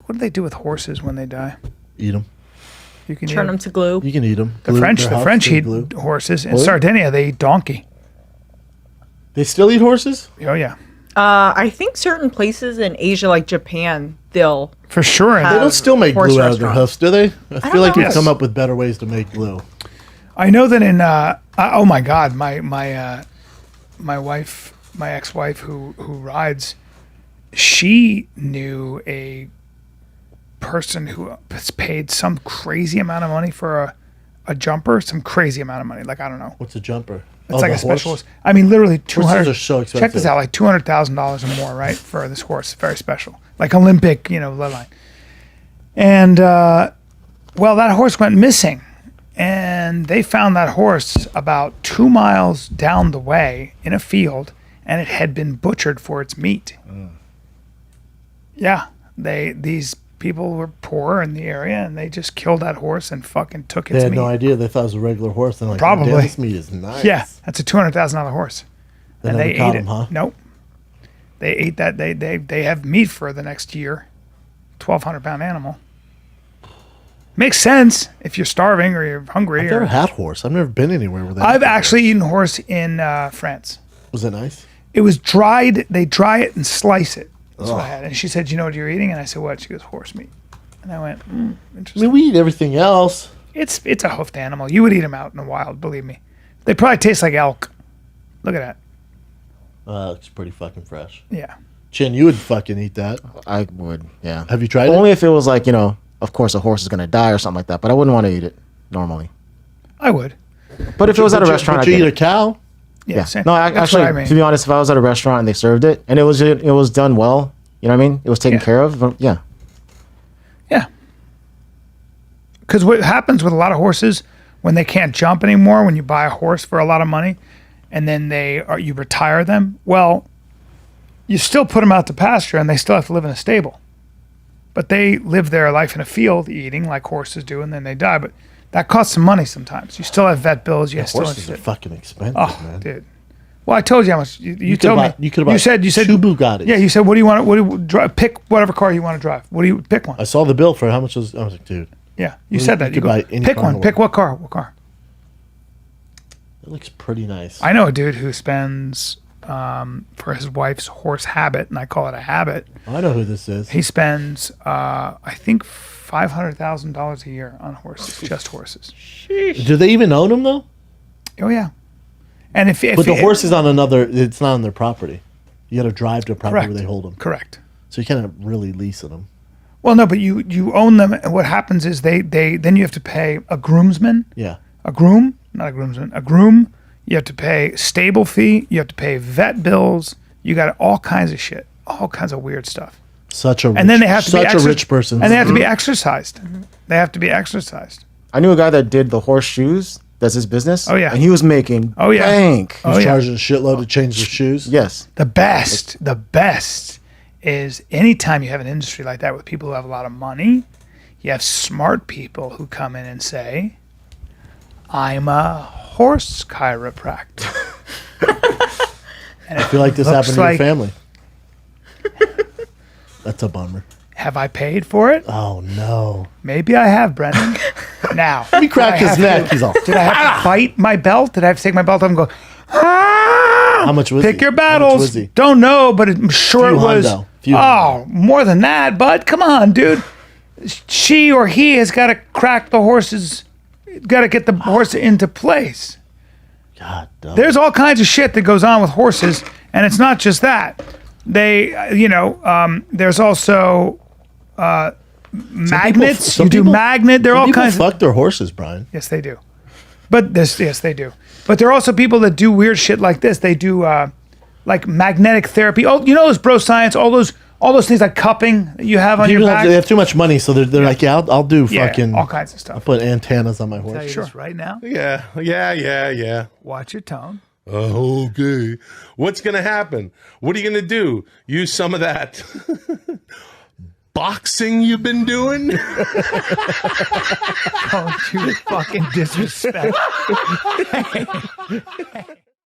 what do they do with horses when they die? Eat them. You can Turn them to glue. You can eat them. The French eat horses. In Sardinia, they eat donkey. They still eat horses? Oh yeah, I think certain places in Asia, like Japan, they'll for sure. They don't still make horse glue out of their restaurants. hoofs, do they? I feel like know. we've come up with better ways to make glue. I know that in oh my god, my wife, my ex-wife who rides, she knew a person who has paid some crazy amount of money for a jumper, some crazy amount of money. Like I don't know. What's a jumper? It's like a special. I mean, literally 200. Horses are so expensive. Check this out, like $200,000 or more, right, for this horse. Very special, like Olympic, bloodline. And well, that horse went missing, and they found that horse about 2 miles down the way in a field, and it had been butchered for its meat. Yeah, these people were poor in the area, and they just killed that horse and fucking took its They had meat. no idea. They thought it was a regular horse. And like, Probably. "Damn, this meat is nice." Yeah, that's a $200,000 horse. They And never they caught ate him, it. huh? Nope. They ate that. They have meat for the next year. 1,200-pound animal. Makes sense if you're starving or you're hungry. I've never had horse. I've never been anywhere with that. I've actually eaten horse in France. Was it nice? It was dried. They dry it and slice it. That's what I had. And she said, "You know what you're eating?" And I said, "What?" She goes, "Horse meat." And I went, I "Interesting." mean, we eat everything else. It's a hoofed animal. You would eat them out in the wild, believe me. They probably taste like elk. Look at that. It's pretty fucking fresh. Yeah. Chin, you would fucking eat that. I would, yeah. Have you tried Only it? if it was like, of course a horse is going to die or something like that, but I wouldn't want to eat it normally. I would. But if it was at a restaurant, But I'd you get eat a it. cow? Yeah. Same. No, That's actually, what I mean. to be honest, if I was at a restaurant and they served it and it was done well, you know what I mean? It was taken Yeah. care of. But yeah. Yeah. Because what happens with a lot of horses when they can't jump anymore, when you buy a horse for a lot of money, and then you retire them, well, you still put them out to pasture, and they still have to live in a stable. But they live their life in a field eating like horses do, and then they die. But that costs some money sometimes. You still have vet bills. You still have Horses are shit. fucking expensive, Oh, man. dude. Well, I told you how much. You told me. You could have You said two Bugattis. Yeah, you said, what do you want? What do you drive? Pick whatever car you want to drive. What do you pick one? I saw the bill for how much was. I was like, dude, Yeah, you Well, said you that. You could go, buy any pick car in one. the Pick what car? What car? it looks pretty nice. I know a dude who spends for his wife's horse habit, and I call it a habit. I know who this is. He spends, I think, $500,000 a year on horses, just horses. Do they even own them though? Oh yeah, and if But the horse is on another. It's not on their property. You got to drive to a property correct, where they hold them. correct. So you can't really lease them. Well, no, but you own them, and what happens is they then you have to pay a groomsman, Yeah. a groom, not a groomsman, a groom. You have to pay stable fee. You have to pay vet bills. You got all kinds of shit, all kinds of weird stuff. Such a rich, And then they have to such be a rich person. and they have to be exercised. They have to be exercised. I knew a guy that did the horseshoes. That's his business. Oh, yeah. And he was making Oh, yeah. bank. Oh, He's yeah. charging a shitload to change the shoes. Yes. The best is anytime you have an industry like that with people who have a lot of money, you have smart people who come in and say, "I'm a horse chiropractor." I feel like this Looks happened to like- your family. That's a bummer. Have I paid for it? Oh no! Maybe I have, Brendan. Now, He cracked his neck. He's all. Did I have to bite my belt? Did I have to take my belt off and go, "Ah!" How much was Pick he? your How much battles. was he? Don't know, but I'm sure Few it was. hundo. Few Oh, more than that, bud. Come on, dude. She or he has got to crack the horses. Got to get the horse into place. God, damn. There's all kinds of shit that goes on with horses, and it's not just that. There's also magnets. some You do people- magnet. There are Some all people kinds. fuck their horses, Brian. Yes, they do. But yes, they do. But there are also people that do weird shit like this. They do like magnetic therapy. Oh, you know those bro science, all those things like cupping that you have on your People back. they have too much money, so they're like, yeah, I'll do Yeah, fucking. all kinds of I'll stuff. put antennas on my Tell horse. you this right now. Yeah. Watch your tone. Okay. What's going to happen? What are you going to do? Use some of that boxing you've been doing? Don't you fucking disrespect.